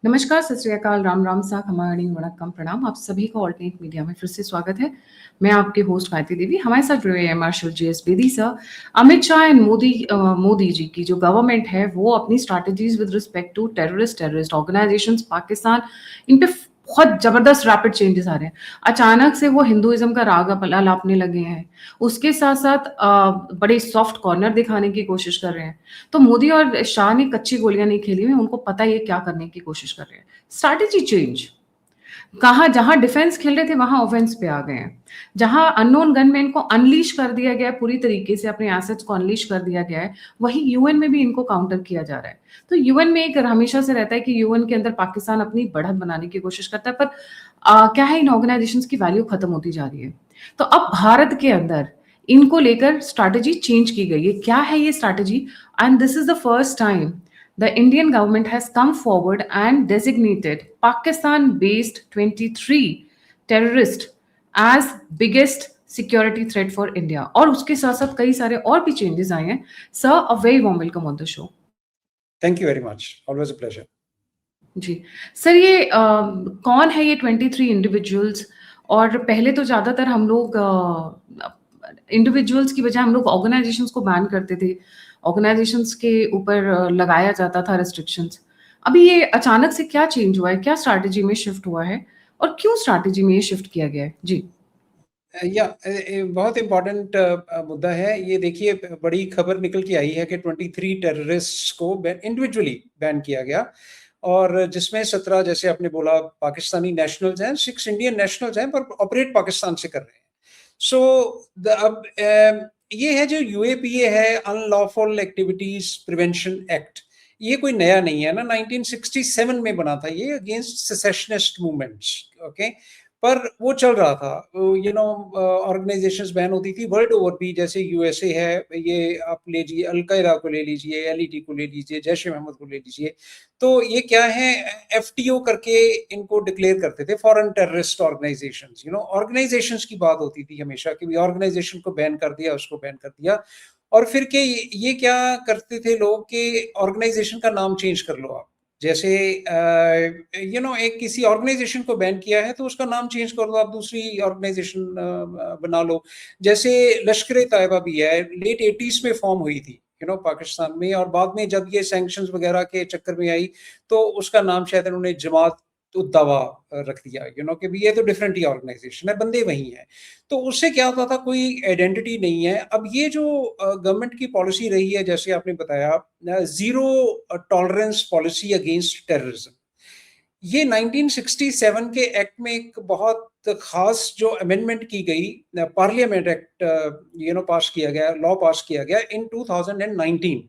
नमस्कार, सत श्री अकाल, राम राम सा, खमाणी वणक्कम, प्रणाम। आप सभी का ऑल्टरनेट मीडिया में फिर से स्वागत है। मैं आपकी होस्ट गायत्री देवी। हमारे साथ जुड़े हैं marshal GS Bedi sir. Amit Shah and Modi ji की जो गवर्नमेंट है वो अपनी strategies with respect to terrorist organisations Pakistan, इन पे बहुत जबरदस्त रैपिड चेंजेस आ रहे हैं। अचानक से वो हिंदुइज्म का राग अलापने लगे हैं। उसके साथ साथ बड़े सॉफ्ट कॉर्नर दिखाने की कोशिश कर रहे हैं। तो मोदी और शाह ने कच्ची गोलियां नहीं खेली हुई, उनको पता है ये क्या करने की कोशिश कर रहे हैं। Strategy change. कहा जहां डिफेंस खेल रहे थे वहां ऑफेंस पे आ गए हैं। जहां अननोन गनमैन को अनलीश कर दिया गया है, पूरी तरीके से अपने एसेट्स को अनलीश कर दिया गया है, वहीं यूएन में भी इनको काउंटर किया जा रहा है। तो यूएन में एक हमेशा से रहता है कि यूएन के अंदर पाकिस्तान अपनी बढ़त बनाने की कोशिश करता है, पर क्या है, इन ऑर्गेनाइजेशंस की वैल्यू खत्म होती जा रही है। तो अब भारत के अंदर इनको लेकर स्ट्रैटेजी चेंज की गई है। क्या है ये strategy? And this is the first time the Indian government has come forward and designated Pakistan-based 23 terrorist as biggest security threat for India. और उसके साथ साथ कई सारे और भी चेंजेस आए हैं। Sir, a very warm welcome on the show. Thank you very much, always a pleasure. जी सर, ये कौन है ये 23 इंडिविजुअल्स? और पहले तो ज्यादातर हम लोग इंडिविजुअल्स की बजाय हम लोग ऑर्गेनाइजेशंस को बैन करते थे, ऑर्गेनाइजेशंस के ऊपर लगाया जाता था रेस्ट्रिक्शंस। अभी ये अचानक से क्या चेंज हुआ है, क्या स्ट्रैटेजी में शिफ्ट हुआ है और क्यों स्ट्रैटेजी में ये शिफ्ट किया गया है? जी बहुत इम्पोर्टेंट मुद्दा है ये। देखिए, बड़ी खबर निकल के आई है कि 23 टेररिस्ट्स को इंडिविजुअली बैन किया गया, और जिसमें 17, जैसे आपने बोला, पाकिस्तानी नेशनल्स हैं, 6 इंडियन नेशनल्स हैं, पर ऑपरेट पाकिस्तान से कर रहे हैं। सो अब ये है जो यूएपीए है, अनलॉफुल एक्टिविटीज प्रिवेंशन एक्ट, ये कोई नया नहीं है ना, 1967 में बना था ये, अगेंस्ट सेसेशनिस्ट मूवमेंट्स। ओके, पर वो चल रहा था, ऑर्गेनाइजेशंस बैन होती थी वर्ल्ड ओवर भी, जैसे यूएसए है, ये आप ले लीजिए, अलकायदा को ले लीजिए, एलईटी को ले लीजिए, जैश ए मोहम्मद को ले लीजिए। तो ये क्या है, एफटीओ करके इनको डिक्लेयर करते थे, फॉरेन टेररिस्ट ऑर्गेनाइजेशंस। ऑर्गेनाइजेशंस की बात होती थी हमेशा कि ऑर्गेनाइजेशन को बैन कर दिया, उसको बैन कर दिया। और फिर के ये क्या करते थे लोग कि ऑर्गेनाइजेशन का नाम चेंज कर लो आप। जैसे एक किसी ऑर्गेनाइजेशन को बैन किया है तो उसका नाम चेंज कर दो, आप दूसरी ऑर्गेनाइजेशन बना लो। जैसे लश्कर तैयबा भी है, लेट 80s में फॉर्म हुई थी पाकिस्तान में, और बाद में जब ये सैंक्शंस वगैरह के चक्कर में आई तो उसका नाम शायद उन्होंने जमात उद्दावा रख दिया, कि भी ये तो डिफरेंट ही ऑर्गेनाइजेशन है, बंदे वही हैं। तो उससे क्या होता था, कोई आइडेंटिटी नहीं है। अब ये जो गवर्नमेंट की पॉलिसी रही है, जैसे आपने बताया, zero tolerance policy against terrorism, ये 1967 के एक्ट में एक बहुत खास जो अमेंडमेंट की गई, पार्लियामेंट एक्ट पास किया गया, लॉ पास किया गया इन 2019,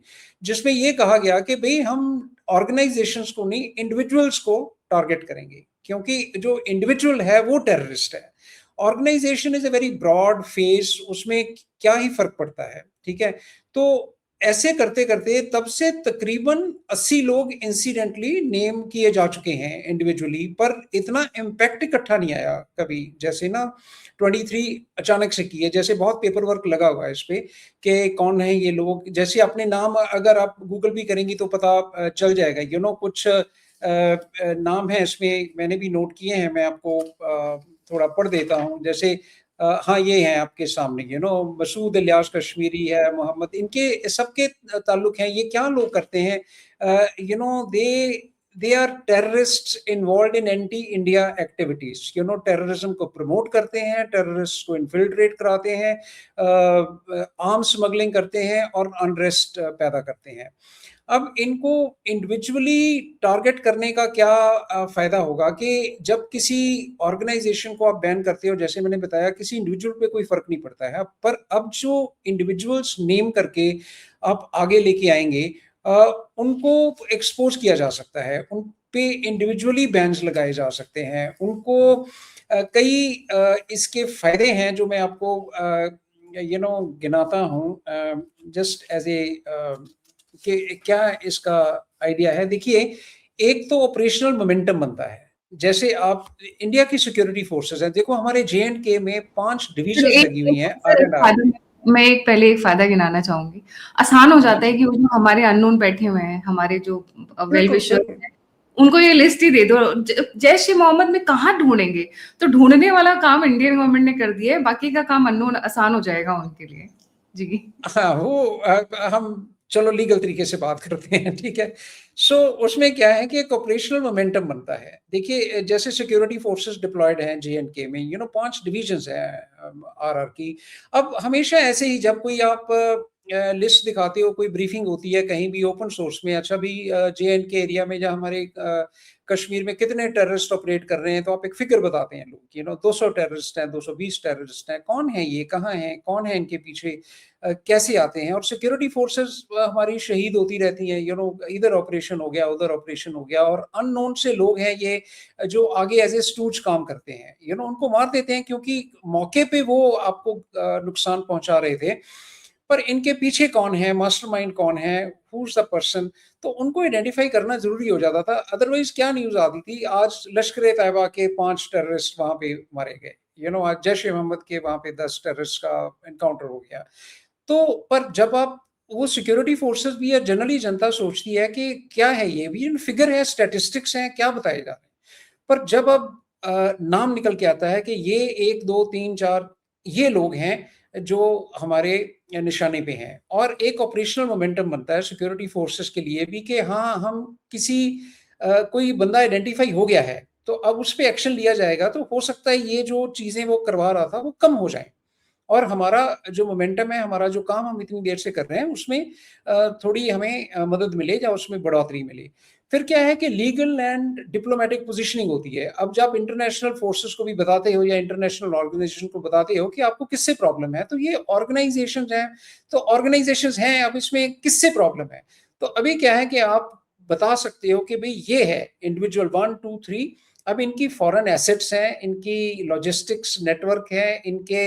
जिसमें ये कहा गया कि भाई हम ऑर्गेनाइजेशंस को नहीं, इंडिविजुअल्स को टारगेट करेंगे, क्योंकि जो इंडिविजुअल है वो टेररिस्ट है। Organization is a very broad face, उसमें क्या ही फर्क पड़ता है, ठीक है। तो ऐसे करते करते तब से तकरीबन 80 लोग इंसिडेंटली नेम किए जा चुके हैं इंडिविजुअली, पर इतना इम्पैक्ट इकट्ठा नहीं आया कभी। जैसे ना 23 अचानक से किए, जैसे बहुत पेपर वर्क लगा हुआ है इस पे कि कौन है ये लोग। जैसे अपने नाम अगर आप गूगल भी करेंगी तो पता चल जाएगा, कुछ नाम है इसमें, मैंने भी नोट किए हैं, मैं आपको थोड़ा पढ़ देता हूँ। जैसे हाँ, ये हैं आपके सामने, मसूद इलियास कश्मीरी है, मोहम्मद, इनके सबके ताल्लुक हैं। ये क्या लोग करते हैं, they are terrorist involve in anti India activities, terrorism को प्रमोट करते हैं, टेररिस्ट को इन्फिल्ट्रेट कराते हैं, आर्म स्मगलिंग करते हैं और अनरेस्ट पैदा करते हैं। अब इनको इंडिविजुअली टारगेट करने का क्या फायदा होगा कि जब किसी ऑर्गेनाइजेशन को आप बैन करते हो, जैसे मैंने बताया, किसी इंडिविजुअल पे कोई फर्क नहीं पड़ता है, पर अब जो इंडिविजुअल्स नेम करके आप आगे लेके आएंगे, उनको एक्सपोज किया जा सकता है, उन पे इंडिविजुअली बैन्स लगाए जा सकते हैं, उनको कई इसके फायदे हैं जो मैं आपको गिनाता हूँ, जस्ट एज ए कि क्या इसका आइडिया है। देखिए, एक तो ऑपरेशनल मोमेंटम बनता है। जैसे आप इंडिया की सिक्योरिटी फोर्सेस हैं, देखो हमारे जे.एंड.के में 5 डिविजन लगी हुई हैं, मैं पहले एक फायदा गिनाना चाहूंगी। आसान हो जाता है कि वो जो हमारे अननोन बैठे हुए हैं, हमारे जो वेल विशर हैं, उनको ये लिस्ट ही दे दो, जैश ए मोहम्मद में कहाँ ढूंढेंगे, तो ढूंढने वाला काम इंडियन गवर्नमेंट ने कर दिया है, बाकी का काम अननोन आसान हो जाएगा उनके लिए। जी। हाँ, वो हम चलो लीगल तरीके से बात करते हैं, ठीक है। सो उसमें क्या है कि एक ऑपरेशनल मोमेंटम बनता है। देखिए जैसे सिक्योरिटी फोर्सेस डिप्लॉयड हैं जे-एंड-के में, 5 डिविजन्स हैं आरआर की। अब हमेशा ऐसे ही जब कोई आप लिस्ट दिखाते हो, कोई ब्रीफिंग होती है कहीं भी ओपन सोर्स में, अच्छा भी जे-एंड-के एरिया में जहाँ हमारे कश्मीर में कितने टेररिस्ट ऑपरेट कर रहे हैं, तो आप एक फिगर बताते हैं लोग, 200 टेररिस्ट हैं, 220 टेररिस्ट हैं, कौन है ये, कहाँ हैं, कौन है इनके पीछे, कैसे आते हैं। और सिक्योरिटी फोर्सेस हमारी शहीद होती रहती हैं, इधर ऑपरेशन हो गया, उधर ऑपरेशन हो गया, और अननोन से लोग हैं ये जो आगे एज ए स्टूज काम करते हैं, उनको मार देते हैं क्योंकि मौके पे वो आपको नुकसान पहुंचा रहे थे, पर इनके पीछे कौन है, मास्टरमाइंड कौन है, हु इज द पर्सन, तो उनको आइडेंटिफाई करना जरूरी हो जाता था। अदरवाइज क्या न्यूज आती थी, आज लश्कर ए तैयबा के 5 टेररिस्ट वहां पे मारे गए, आज जैश ए मोहम्मद के वहां पे 10 टेररिस्ट का एनकाउंटर हो गया। तो पर जब आप वो सिक्योरिटी फोर्सेस भी या जनरली जनता सोचती है कि क्या है, ये भी फिगर है, स्टैटिस्टिक्स हैं, क्या बताए जा रहे हैं। पर जब अब नाम निकल के आता है कि ये 1 2 3 4 ये लोग हैं जो हमारे निशाने पे हैं, और एक ऑपरेशनल मोमेंटम बनता है सिक्योरिटी फोर्सेस के लिए भी कि हाँ, हम किसी कोई बंदा आइडेंटिफाई हो गया है, तो अब उस पे एक्शन लिया जाएगा, तो हो सकता है ये जो चीजें वो करवा रहा था वो कम हो जाए, और हमारा जो मोमेंटम है, हमारा जो काम हम इतनी देर से कर रहे हैं, उसमें थोड़ी हमें मदद मिले या उसमें बढ़ोतरी मिले। फिर क्या है कि लीगल एंड डिप्लोमेटिक पोजीशनिंग होती है। अब जब इंटरनेशनल फोर्सेस को भी बताते हो या इंटरनेशनल ऑर्गेनाइजेशन को बताते हो कि आपको किससे प्रॉब्लम है, तो ये ऑर्गेनाइजेशंस हैं, तो ऑर्गेनाइजेशंस हैं, अब इसमें किससे प्रॉब्लम है। तो अभी क्या है कि आप बता सकते हो कि भाई ये है इंडिविजुअल 1 2 3, अब इनकी फॉरेन एसेट्स हैं, इनकी लॉजिस्टिक्स नेटवर्क है, इनके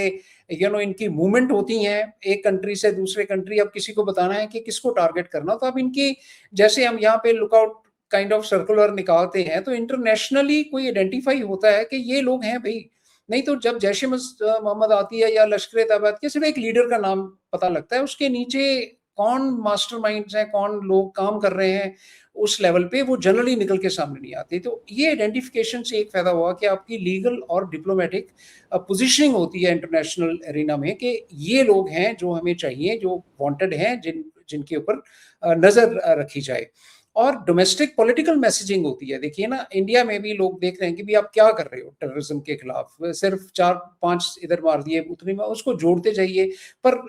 इनकी मूवमेंट होती हैं एक कंट्री से दूसरे कंट्री। अब किसी को बताना है कि किसको टारगेट करना, तो अब इनकी, जैसे हम यहाँ पे लुकआउट काइंड ऑफ सर्कुलर निकालते हैं, तो इंटरनेशनली कोई आइडेंटिफाई होता है कि ये लोग हैं भाई। नहीं तो जब जैश ए मोहम्मद आती है या लश्कर तैयबा के, सिर्फ एक लीडर का नाम पता लगता है, उसके नीचे कौन मास्टरमाइंड्स हैं, कौन लोग काम कर रहे हैं उस लेवल पे, वो जनरली निकल के सामने नहीं आते। तो ये आइडेंटिफिकेशन से एक फायदा हुआ कि आपकी लीगल और डिप्लोमेटिक पोजीशनिंग होती है इंटरनेशनल एरिना में कि ये लोग हैं जो हमें चाहिए, जो वांटेड हैं, जिनके ऊपर नजर रखी जाए। और डोमेस्टिक पॉलिटिकल मैसेजिंग होती है। देखिए ना, इंडिया में भी लोग देख रहे हैं कि भी आप क्या कर रहे हो टेररिज्म के खिलाफ, सिर्फ 4-5 इधर मार दिए, उतनी में उसको जोड़ते जाइए, पर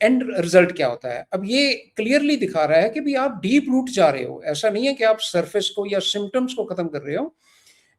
एंड रिजल्ट क्या होता है। अब ये क्लियरली दिखा रहा है कि भी आप डीप रूट जा रहे हो, ऐसा नहीं है कि आप सरफेस को या सिम्टम्स को खत्म कर रहे हो,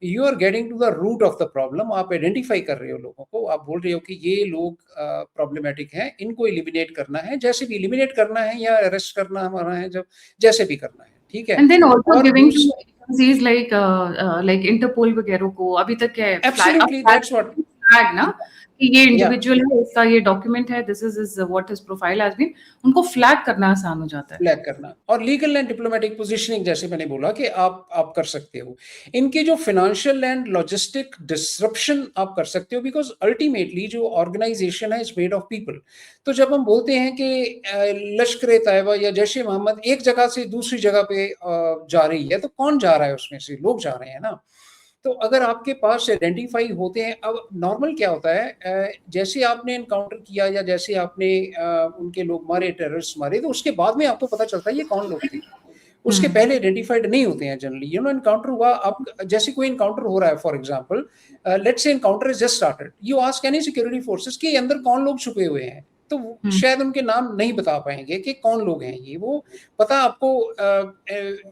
you are getting to the root of the problem. आप आइडेंटिफाई कर रहे हो लोगों को, आप बोल रहे हो कि ये लोग प्रॉब्लमेटिक हैं, इनको एलिमिनेट करना है, जैसे भी एलिमिनेट करना है या अरेस्ट करना हमारा है, जब जैसे भी करना है, ठीक है। एंड देन आल्सो और giving to agencies like Interpol वगैरह को अभी तक क्या है, एब्सोल्युटली दैट्स व्हाट, फ्लैग ना कि ये या इंडिविजुअल है, इसका ये डॉक्यूमेंट है, this is what his profile has been, उनको फ्लैग करना आसान हो जाता है। फ्लैग करना। और लीगल एंड डिप्लोमेटिक पोजीशनिंग, जैसे मैंने बोला कि आप कर सकते हो। इनकी जो फाइनेंशियल एंड लॉजिस्टिक डिसरप्शन आप कर सकते हो, बिकॉज अल्टीमेटली जो ऑर्गेनाइजेशन है इज मेड ऑफ पीपल। तो जब हम बोलते हैं कि लश्कर ए तैयबा या जैश ए मोहम्मद एक जगह से दूसरी जगह पे जा रही है, तो कौन जा रहा है, उसमें से लोग जा रहे हैं ना। तो अगर आपके पास आइडेंटिफाई होते हैं, अब नॉर्मल क्या होता है, जैसे आपने एनकाउंटर किया या जैसे आपने उनके लोग मारे, टेररिस्ट मारे, तो उसके बाद में आपको पता चलता है ये कौन लोग थे। उसके पहले आइडेंटिफाइड नहीं होते हैं जनरली। एनकाउंटर हुआ, आप जैसे कोई एनकाउंटर हो रहा है, for example let's say encounter is just started, you ask any security forces के अंदर कौन लोग छुपे हुए हैं, तो शायद उनके नाम नहीं बता पाएंगे कि कौन लोग हैं ये, वो पता आपको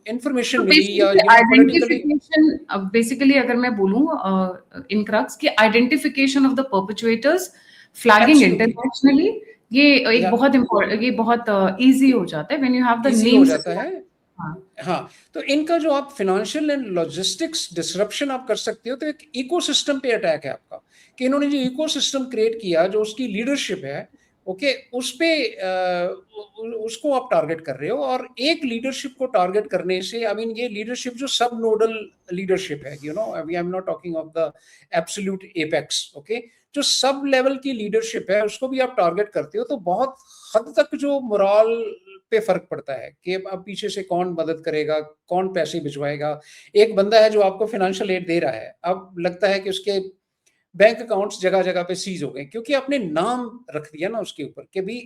इंफॉर्मेशन मिली या पॉलिटिकली। बेसिकली अगर मैं बोलूं इन क्रक्स की identification of the perpetuators, flagging internationally, ये एक बहुत इम्पोर्टेंट, ये बहुत इजी हो जाता है when you have the easy हो नेम्स। जाता है। हाँ, तो इनका जो आप फाइनेंशियल एंड लॉजिस्टिक्स डिसरप्शन आप कर सकते हो, तो एक इकोसिस्टम पे अटैक है आपका, कि इन्होंने जो इकोसिस्टम क्रिएट किया, जो उसकी लीडरशिप है, ओके, उस पे उसको आप टारगेट कर रहे हो। और एक लीडरशिप को टारगेट करने से, आई मीन ये लीडरशिप जो सब नोडल लीडरशिप है, I am not talking of the absolute apex, okay, जो सब लेवल की लीडरशिप है, उसको भी आप टारगेट करते हो, तो बहुत हद तक जो मोरल पे फ़र्क पड़ता है कि अब पीछे से कौन मदद करेगा, कौन पैसे भिजवाएगा। एक बंदा है जो आपको फ़ाइनेंशियल एड दे रहा है, अब लगता है कि उसके बैंक अकाउंट्स जगह-जगह पे सीज़ हो गए क्योंकि आपने नाम रख दिया ना उसके ऊपर कि भई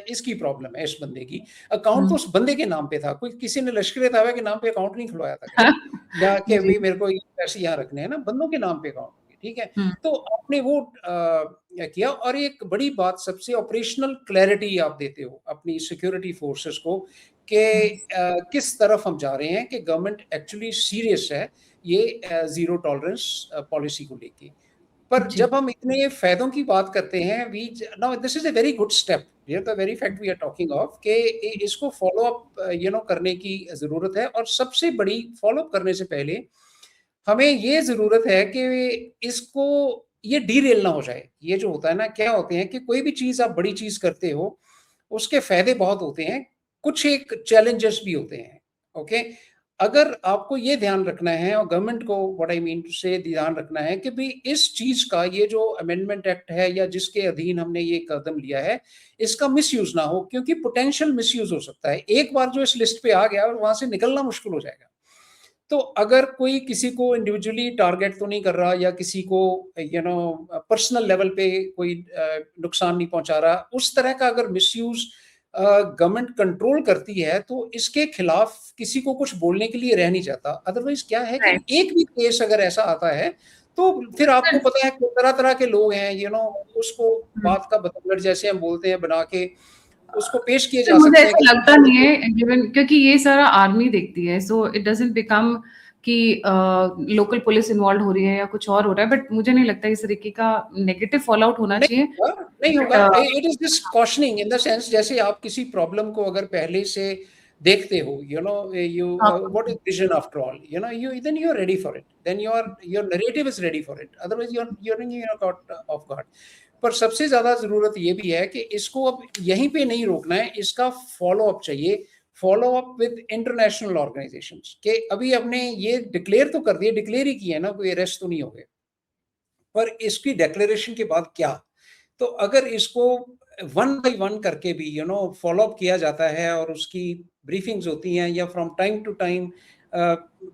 इसकी प्रॉब्लम है इस बंदे की। अकाउंट तो हुँ। उस बंदे के नाम पे था, कोई किसी ने लश्कर-ए-तैयबा के नाम पे अकाउंट नहीं खुलवाया था कहीं। या कि जी। भई मेरे को ये पैसे यहाँ रखने हैं ना, बंदों के नाम पे अकाउंट होंगे, ठीक है? हुँ, तो आपने वो किया और एक बड़ी बात सबसे ऑपरेशनल क्लैरिटी आप देते हो अपनी सिक्योरिटी फोर्सेस को कि हुँ। किस तरफ हम जा रहे हैं कि गवर्नमेंट एक्चुअली सीरियस है ये ज़ीरो टॉलरेंस पॉलिसी को लेके। पर जी। जब हम इतने फ़ायदों की बात करते हैं वी ज now this is a very good step, here the very fact we are talking of कि इसको फ़ॉलो अप करने की ज़रूरत है और सबसे बड़ी फ़ॉलो अप करने से पहले हमें ये ज़रूरत है कि इसको ये डीरेल ना हो जाए। ये जो होता है ना, क्या होते हैं कि कोई भी चीज़ आप बड़ी चीज़ करते हो, उसके फ़ायदे बहुत होते हैं, कुछ एक चैलेंजेस भी होते हैं, ओके? अगर आपको ये ध्यान रखना है और गवर्नमेंट को व्हाट आई मीन टू से ध्यान रखना है कि भई इस चीज़ का ये जो अमेंडमेंट एक्ट है या जिसके अधीन हमने ये कदम लिया है, इसका मिसयूज़ ना हो क्योंकि पोटेंशियल मिसयूज़ हो सकता है। एक बार जो इस लिस्ट पे आ गया, वहाँ से निकलना मुश्किल हो जाएगा। तो अगर कोई किसी को इंडिविजुअली टारगेट तो नहीं कर रहा या किसी को पर्सनल लेवल पे कोई नुकसान नहीं पहुंचा रहा, उस तरह का अगर मिसयूज गवर्नमेंट कंट्रोल करती है तो इसके खिलाफ किसी को कुछ बोलने के लिए रह नहीं जाता। अदरवाइज क्या है कि राइट। एक भी केस अगर ऐसा आता है तो फिर आपको पता है कि तरह तरह के लोग हैं, उसको हुँ। बात का बतंगड़ जैसे हम बोलते हैं बना के उसको पेश किए फिर जा मुझे सकते हैं ऐसा कि लगता नहीं है गिवन क्योंकि ये सारा आर्मी देखती है, सो इट डज़न्ट बिकम कि लोकल पुलिस इन्वॉल्वड हो रही है या कुछ और हो रहा है, बट मुझे नहीं लगता इस तरीके का नेगेटिव फॉल आउट होना नहीं चाहिए। होगा, नहीं बट होगा। It is just कॉशनिंग in the sense जैसे आप किसी प्रॉब्लम को अगर पहले से देखते हो, what is vision after all, you are ready for it, then your narrative is ready for it, otherwise you are caught off guard. पर सबसे ज़्यादा ज़रूरत ये भी है कि इसको अब यहीं पे नहीं रोकना है, इसका फ़ॉलो अप चाहिए। Follow up with international organisations कि अभी हमने ये डिक्लेयर तो कर दिया, डिक्लेयर ही किया है ना, कोई अरेस्ट तो नहीं हो गए। पर इसकी डिक्लेरेशन के बाद क्या? तो अगर इसको वन बाय वन करके भी फॉलो अप किया जाता है और उसकी ब्रीफिंग्स होती हैं या from time to time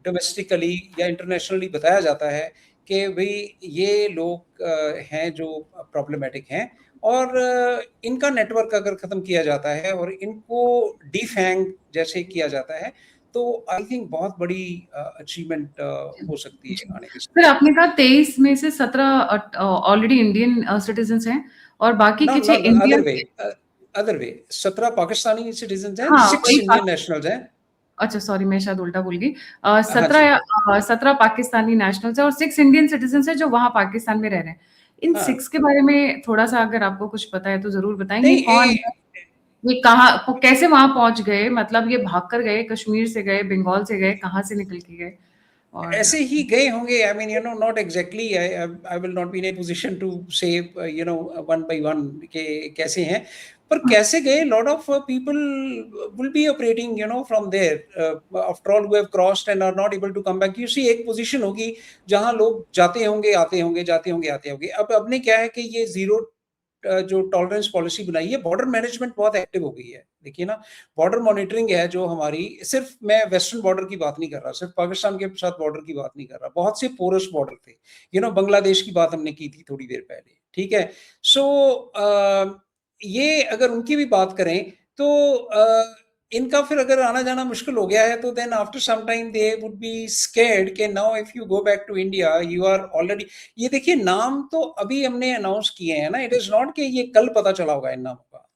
domestically या इंटरनेशनली बताया जाता है कि भई ये लोग हैं जो प्रॉब्लमेटिक हैं और इनका नेटवर्क अगर ख़त्म किया जाता है और इनको डिफैंग जैसे किया जाता है, तो आई थिंक बहुत बड़ी अचीवमेंट हो सकती जी। है आने के फिर समय में। आपने कहा 23 में से 17 ऑलरेडी इंडियन सिटिज़न्स हैं और बाकी No, के 6 no, the other Indian way, other way. 17 Pakistani citizens हैं, हाँ, 6 वही इंडियन नेशनल्स हैं। अच्छा सॉरी मैं शायद उल्टा बोल गई। हाँ जी, 17 पाकिस्तानी नेशनल्स हैं और 6 इंडियन सिटिज़न्स हैं जो वहाँ पाकिस्तान में रह रहे हैं। इन हाँ। 6 के बारे में थोड़ा-सा अगर आपको कुछ पता है तो ज़रूर बताएँ। ये नहीं कौन है? ये कहाँ कैसे वहाँ पहुँच गए? मतलब ये भाग कर गए, कश्मीर से गए, बंगाल से गए, कहाँ से निकल के गए? और ऐसे ही गए होंगे, I mean not exactly I will not be in a position to say one by one के कैसे हैं। पर हाँ, कैसे गए lot of people will be operating from there after all who have crossed and are not able to come back. You see एक पोज़ीशन होगी जहाँ लोग जाते होंगे, आते होंगे, जाते होंगे, आते होंगे। अब आपने क्या है कि ये ज़ीरो जो टॉलरेंस पॉलिसी बनाई है, बॉर्डर मैनेजमेंट बहुत एक्टिव हो गई है। देखिए ना, बॉर्डर मॉनिटरिंग है जो हमारी, सिर्फ मैं वेस्टर्न बॉर्डर की बात नहीं कर रहा, सिर्फ पाकिस्तान के साथ बॉर्डर की बात नहीं कर रहा, बहुत से पोरस बॉर्डर थे। बांग्लादेश की बात हमने की थी थोड़ी देर पहले, ठीक है? सो ये अगर उनकी भी बात करें तो इनका फिर अगर आना-जाना मुश्किल हो गया है तो then after some time they would be scared कि now if you go back to India you are already, ये देखिए नाम तो अभी हमने अनाउंस किए हैं ना, इट इज़ नॉट कि ये कल पता चला होगा इन नामों का,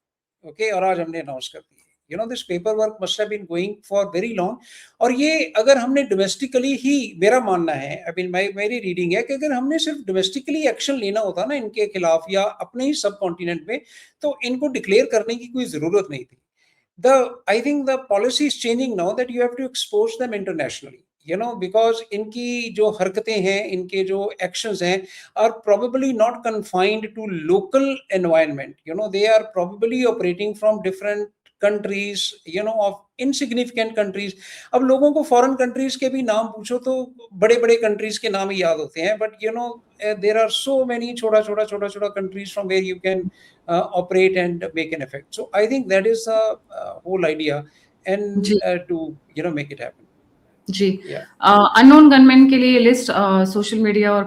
ओके? और आज हमने अनाउंस कर दिए। This paper work must have been going for very long और ये अगर हमने डोमेस्टिकली ही, मेरा मानना है, आई मीन मेरी रीडिंग है कि अगर हमने सिर्फ डोमेस्टिकली एक्शन लेना होता ना इनके खिलाफ या अपने ही सब कॉन्टिनेंट में, तो इनको डिक्लेयर करने की कोई ज़रूरत नहीं थी। I think the policy is changing now that you have to expose them internationally. Because इनकी जो हरकतें हैं, इनके जो actions हैं, are probably not confined to local environment. They are probably operating from different countries, you know, of insignificant countries. अब लोगों को फॉरेन कंट्रीज के भी नाम पूछो तो बड़े बड़े कंट्रीज के नाम ही याद होते हैं, but you know there are so many छोटा छोटा छोटा छोटा countries from where you can operate and make an effect. So I think that is the whole idea, and जी to make it happen. जी Yeah. अननोन गनमैन के लिए list social media और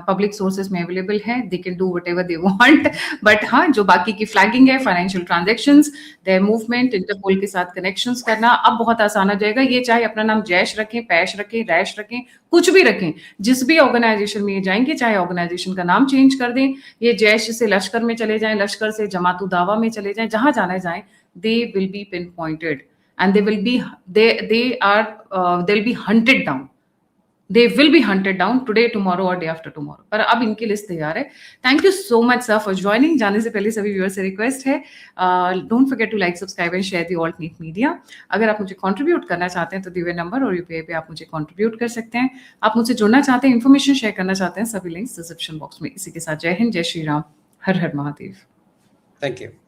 public sources में available है. They can do whatever they want, but हाँ, जो बाकी की फ्लैगिंग है, financial transactions, their movement, Interpol के साथ कनेक्शंस करना अब बहुत आसान हो जाएगा. ये चाहे अपना नाम जैश रखें, पैश रखें, रैश रखें, कुछ भी रखें, जिस भी ऑर्गेनाइजेशन में ये जाएंगे, चाहे ऑर्गेनाइजेशन का नाम चेंज कर दें, ये जैश से लश्कर में चले जाएं, लश्कर से जमातु दावा में चले जाएं, जहां जाना जाएं, they will be pin pointed and they'll be hunted down. They will be hunted down today, tomorrow or day after tomorrow. पर अब इनकी लिस्ट तैयार है. Thank you so much sir for joining. जाने से पहले सभी व्यूअर्स से रिक्वेस्ट है, don't forget to like, subscribe and share the Altneat Media. अगर आप मुझे कंट्रीब्यूट करना चाहते हैं तो दिए हुए नंबर और यूपीआई पे आप मुझे कंट्रीब्यूट कर सकते हैं. आप मुझसे जुड़ना चाहते हैं, इन्फॉर्मेशन शेयर करना चाहते हैं, सभी लिंक्स डिस्क्रिप्शन बॉक्स में. इसी के साथ जय हिंद, जय श्री राम, हर हर महादेव. Thank you.